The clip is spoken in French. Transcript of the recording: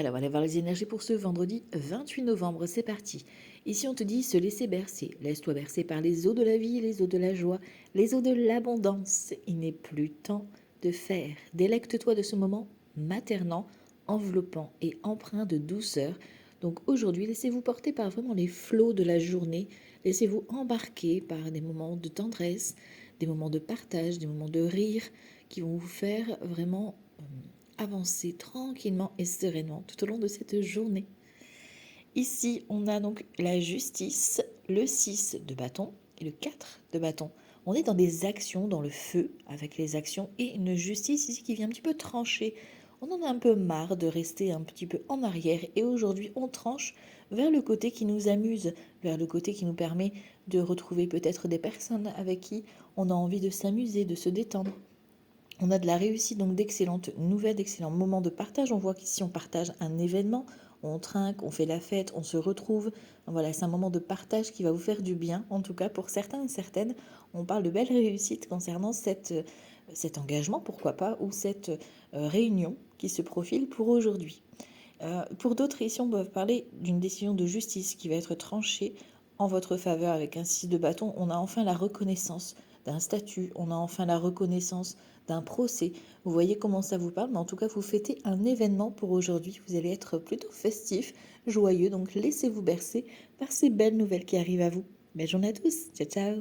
Alors, on va aller voir les énergies pour ce vendredi 28 novembre. C'est parti. Ici, on te dit se laisser bercer. Laisse-toi bercer par les eaux de la vie, les eaux de la joie, les eaux de l'abondance. Il n'est plus temps de faire. Délecte-toi de ce moment maternant, enveloppant et empreint de douceur. Donc aujourd'hui, laissez-vous porter par vraiment les flots de la journée. Laissez-vous embarquer par des moments de tendresse, des moments de partage, des moments de rire qui vont vous faire vraiment avancer tranquillement et sereinement tout au long de cette journée. Ici, on a donc la justice, le 6 de bâton et le 4 de bâton. On est dans des actions, dans le feu, avec les actions et une justice ici qui vient un petit peu trancher. On en a un peu marre de rester un petit peu en arrière et aujourd'hui on tranche vers le côté qui nous amuse, vers le côté qui nous permet de retrouver peut-être des personnes avec qui on a envie de s'amuser, de se détendre. On a de la réussite, donc d'excellentes nouvelles, d'excellents moments de partage. On voit qu'ici, on partage un événement, on trinque, on fait la fête, on se retrouve. Voilà, c'est un moment de partage qui va vous faire du bien. En tout cas, pour certains et certaines, on parle de belles réussites concernant cet engagement, pourquoi pas, ou cette réunion qui se profile pour aujourd'hui. Pour d'autres, ici, on peut parler d'une décision de justice qui va être tranchée en votre faveur avec un 6 de bâton. On a enfin la reconnaissance d'un statut, on a enfin la reconnaissance d'un procès. Vous voyez comment ça vous parle, mais en tout cas, vous fêtez un événement pour aujourd'hui. Vous allez être plutôt festif, joyeux, donc laissez-vous bercer par ces belles nouvelles qui arrivent à vous. Belle journée à tous, ciao ciao.